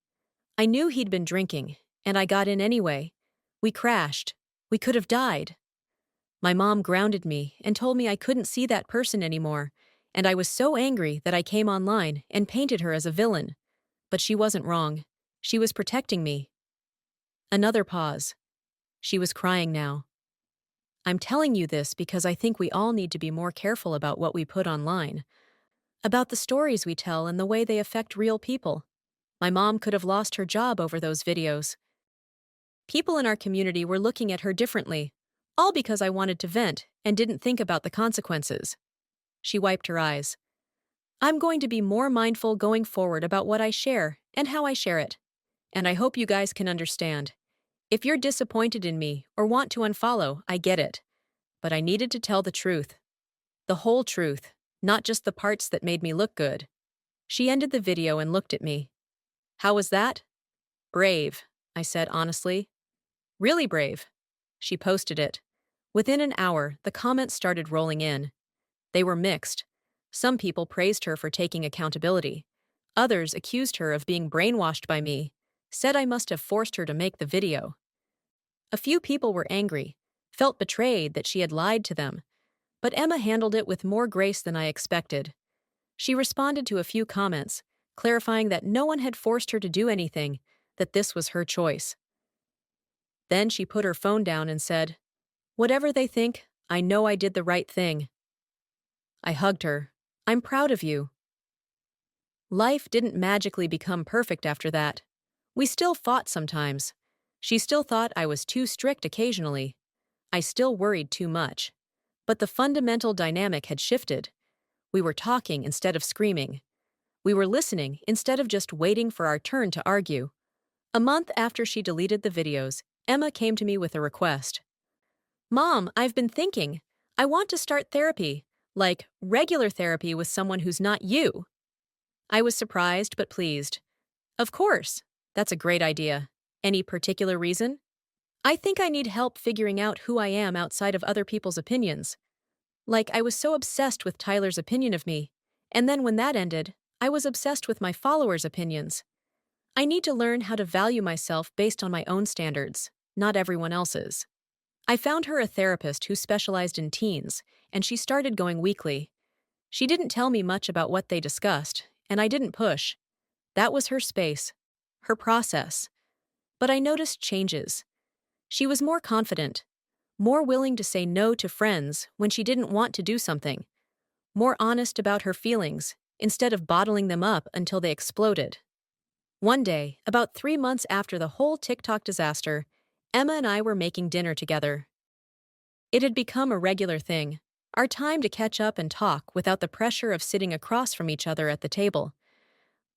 I knew he'd been drinking, and I got in anyway. We crashed. We could have died. My mom grounded me and told me I couldn't see that person anymore, and I was so angry that I came online and painted her as a villain. But she wasn't wrong. She was protecting me. Another pause. She was crying now. I'm telling you this because I think we all need to be more careful about what we put online, about the stories we tell and the way they affect real people. My mom could have lost her job over those videos. People in our community were looking at her differently, all because I wanted to vent and didn't think about the consequences. She wiped her eyes. I'm going to be more mindful going forward about what I share and how I share it. And I hope you guys can understand. If you're disappointed in me or want to unfollow, I get it. But I needed to tell the truth. The whole truth, not just the parts that made me look good. She ended the video and looked at me. How was that? Brave, I said honestly. Really brave. She posted it. Within an hour, the comments started rolling in. They were mixed. Some people praised her for taking accountability. Others accused her of being brainwashed by me, said I must have forced her to make the video. A few people were angry, felt betrayed that she had lied to them, but Emma handled it with more grace than I expected. She responded to a few comments, clarifying that no one had forced her to do anything, that this was her choice. Then she put her phone down and said, "Whatever they think, I know I did the right thing." I hugged her. I'm proud of you. Life didn't magically become perfect after that. We still fought sometimes. She still thought I was too strict occasionally. I still worried too much. But the fundamental dynamic had shifted. We were talking instead of screaming. We were listening instead of just waiting for our turn to argue. A month after she deleted the videos, Emma came to me with a request. Mom, I've been thinking. I want to start therapy, like regular therapy with someone who's not you. I was surprised but pleased. Of course. That's a great idea. Any particular reason? I think I need help figuring out who I am outside of other people's opinions. Like, I was so obsessed with Tyler's opinion of me, and then when that ended, I was obsessed with my followers' opinions. I need to learn how to value myself based on my own standards, not everyone else's. I found her a therapist who specialized in teens, and she started going weekly. She didn't tell me much about what they discussed, and I didn't push. That was her space, her process. But I noticed changes. She was more confident, more willing to say no to friends when she didn't want to do something, more honest about her feelings instead of bottling them up until they exploded. One day, about 3 months after the whole TikTok disaster, Emma and I were making dinner together. It had become a regular thing, our time to catch up and talk without the pressure of sitting across from each other at the table.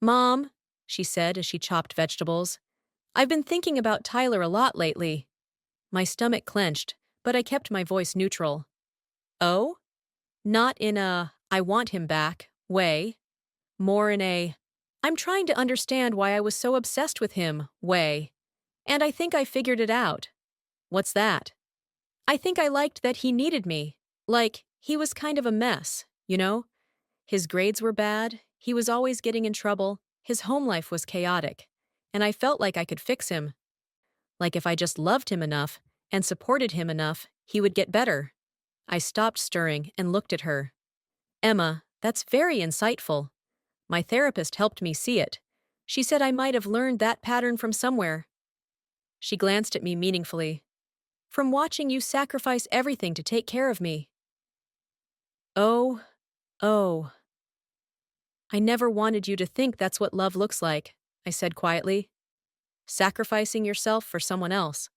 Mom, she said as she chopped vegetables, I've been thinking about Tyler a lot lately. My stomach clenched, but I kept my voice neutral. Oh? Not in a, I want him back, way. More in a, I'm trying to understand why I was so obsessed with him, way. And I think I figured it out. What's that? I think I liked that he needed me. Like, he was kind of a mess, you know? His grades were bad, he was always getting in trouble, his home life was chaotic. And I felt like I could fix him. Like if I just loved him enough and supported him enough, he would get better. I stopped stirring and looked at her. Emma, that's very insightful. My therapist helped me see it. She said I might have learned that pattern from somewhere. She glanced at me meaningfully. From watching you sacrifice everything to take care of me. Oh, oh. I never wanted you to think that's what love looks like, I said quietly. Sacrificing yourself for someone else.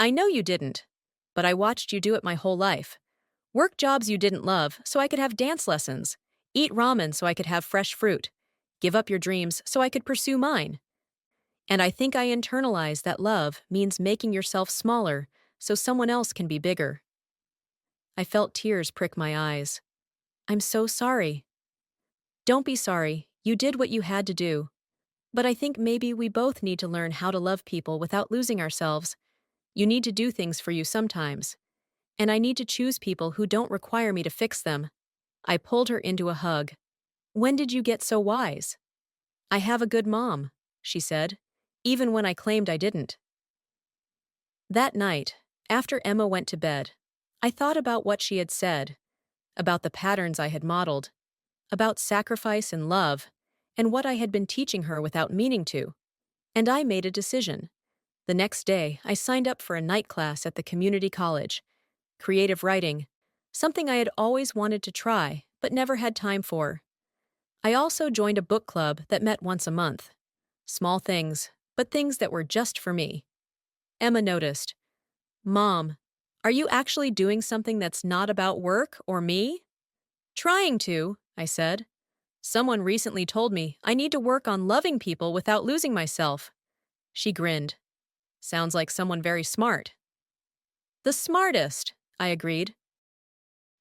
I know you didn't, but I watched you do it my whole life. Work jobs you didn't love so I could have dance lessons. Eat ramen so I could have fresh fruit. Give up your dreams so I could pursue mine. And I think I internalized that love means making yourself smaller so someone else can be bigger. I felt tears prick my eyes. I'm so sorry. Don't be sorry, you did what you had to do. But I think maybe we both need to learn how to love people without losing ourselves. You need to do things for you sometimes. And I need to choose people who don't require me to fix them. I pulled her into a hug. When did you get so wise? I have a good mom, she said, even when I claimed I didn't. That night, after Emma went to bed, I thought about what she had said, about the patterns I had modeled, about sacrifice and love, and what I had been teaching her without meaning to. And I made a decision. The next day, I signed up for a night class at the community college. Creative writing, something I had always wanted to try, but never had time for. I also joined a book club that met once a month. Small things, but things that were just for me. Emma noticed. Mom, are you actually doing something that's not about work or me? Trying to, I said. Someone recently told me I need to work on loving people without losing myself. She grinned. Sounds like someone very smart. The smartest, I agreed.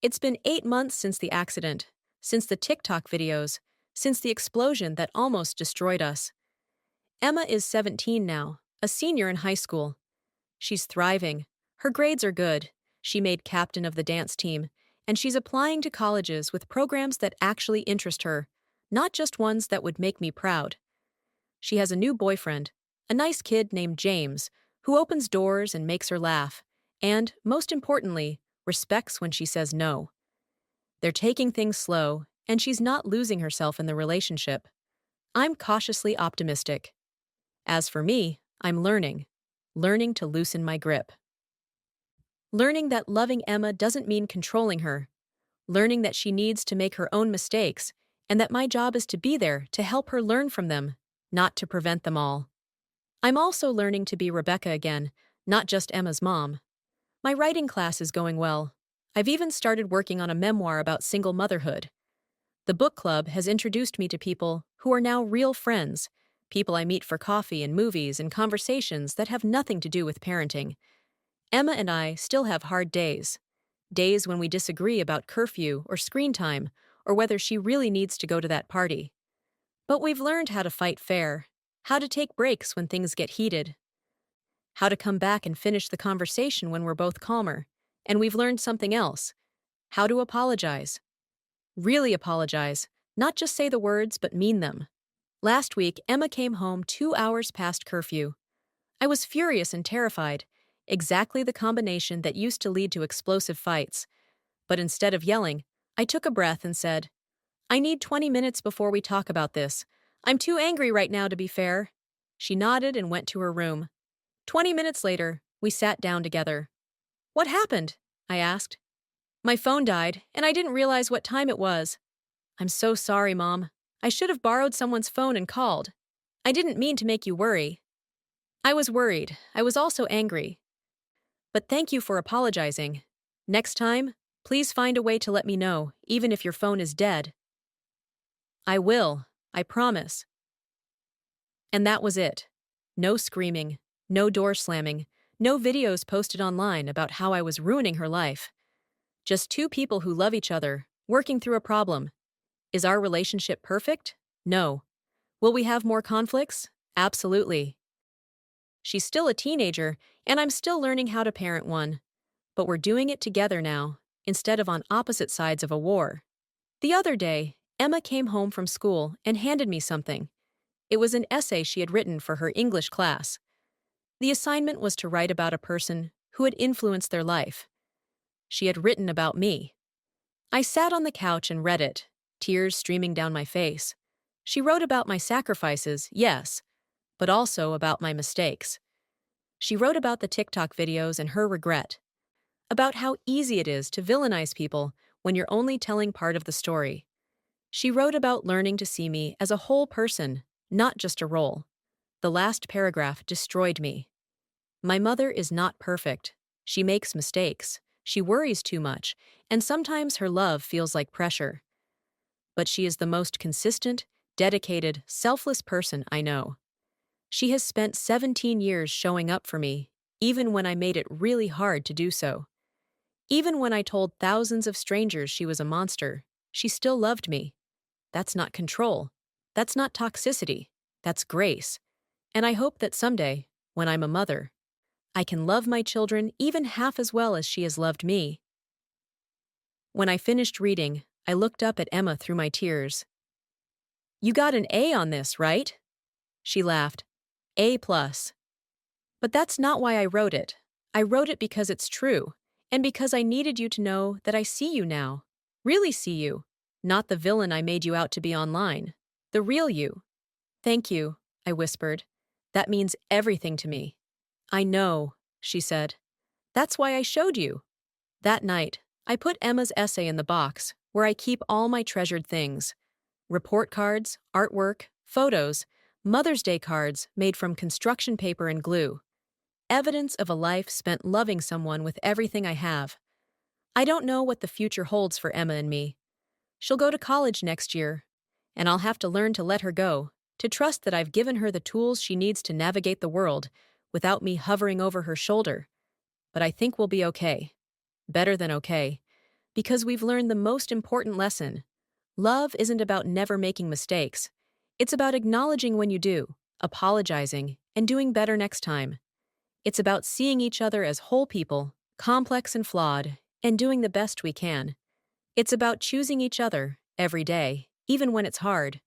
It's been 8 months since the accident, since the TikTok videos, since the explosion that almost destroyed us. Emma is 17 now, a senior in high school. She's thriving. Her grades are good. She made captain of the dance team, and she's applying to colleges with programs that actually interest her, not just ones that would make me proud. She has a new boyfriend, a nice kid named James, who opens doors and makes her laugh, and, most importantly, respects when she says no. They're taking things slow, and she's not losing herself in the relationship. I'm cautiously optimistic. As for me, I'm learning to loosen my grip. Learning that loving Emma doesn't mean controlling her. Learning that she needs to make her own mistakes, and that my job is to be there to help her learn from them, not to prevent them all. I'm also learning to be Rebecca again, not just Emma's mom. My writing class is going well. I've even started working on a memoir about single motherhood. The book club has introduced me to people who are now real friends, people I meet for coffee and movies and conversations that have nothing to do with parenting. Emma and I still have hard days. Days when we disagree about curfew or screen time, or whether she really needs to go to that party. But we've learned how to fight fair, how to take breaks when things get heated, how to come back and finish the conversation when we're both calmer. And we've learned something else: how to apologize. Really apologize, not just say the words but mean them. Last week, Emma came home 2 hours past curfew. I was furious and terrified, exactly the combination that used to lead to explosive fights. But instead of yelling, I took a breath and said, I need 20 minutes before we talk about this. I'm too angry right now to be fair. She nodded and went to her room. 20 minutes later, we sat down together. What happened? I asked. My phone died, and I didn't realize what time it was. I'm so sorry, Mom. I should have borrowed someone's phone and called. I didn't mean to make you worry. I was worried. I was also angry. But thank you for apologizing. Next time, please find a way to let me know, even if your phone is dead. I will. I promise. And that was it. No screaming, no door slamming, no videos posted online about how I was ruining her life. Just two people who love each other, working through a problem. Is our relationship perfect? No. Will we have more conflicts? Absolutely. She's still a teenager, and I'm still learning how to parent one. But we're doing it together now, instead of on opposite sides of a war. The other day, Emma came home from school and handed me something. It was an essay she had written for her English class. The assignment was to write about a person who had influenced their life. She had written about me. I sat on the couch and read it, tears streaming down my face. She wrote about my sacrifices, yes, but also about my mistakes. She wrote about the TikTok videos and her regret, about how easy it is to villainize people when you're only telling part of the story. She wrote about learning to see me as a whole person, not just a role. The last paragraph destroyed me. My mother is not perfect. She makes mistakes. She worries too much, and sometimes her love feels like pressure. But she is the most consistent, dedicated, selfless person I know. She has spent 17 years showing up for me, even when I made it really hard to do so. Even when I told thousands of strangers she was a monster, she still loved me. That's not control. That's not toxicity. That's grace. And I hope that someday, when I'm a mother, I can love my children even half as well as she has loved me. When I finished reading, I looked up at Emma through my tears. You got an A on this, right? She laughed. A plus. But that's not why I wrote it. I wrote it because it's true, and because I needed you to know that I see you now. Really see you. Not the villain I made you out to be online. The real you. Thank you, I whispered. That means everything to me. I know, she said. That's why I showed you. That night, I put Emma's essay in the box, where I keep all my treasured things. Report cards, artwork, photos, Mother's Day cards made from construction paper and glue. evidence of a life spent loving someone with everything I have. I don't know what the future holds for Emma and me. She'll go to college next year, and I'll have to learn to let her go, to trust that I've given her the tools she needs to navigate the world without me hovering over her shoulder. But I think we'll be okay. Better than okay. Because we've learned the most important lesson. Love isn't about never making mistakes. It's about acknowledging when you do, apologizing, and doing better next time. It's about seeing each other as whole people, complex and flawed, and doing the best we can. It's about choosing each other, every day, even when it's hard.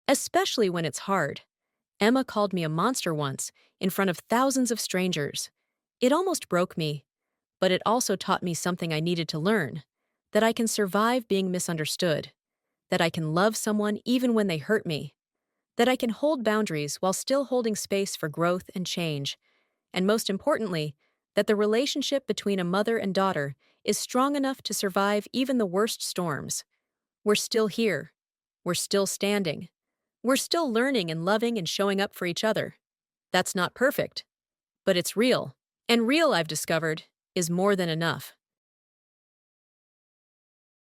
Especially when it's hard. Emma called me a monster once, in front of thousands of strangers. It almost broke me, but it also taught me something I needed to learn, that I can survive being misunderstood, that I can love someone even when they hurt me, that I can hold boundaries while still holding space for growth and change, and most importantly, that the relationship between a mother and daughter is strong enough to survive even the worst storms. We're still here. We're still standing. We're still learning and loving and showing up for each other. That's not perfect, but it's real. And real, I've discovered, is more than enough.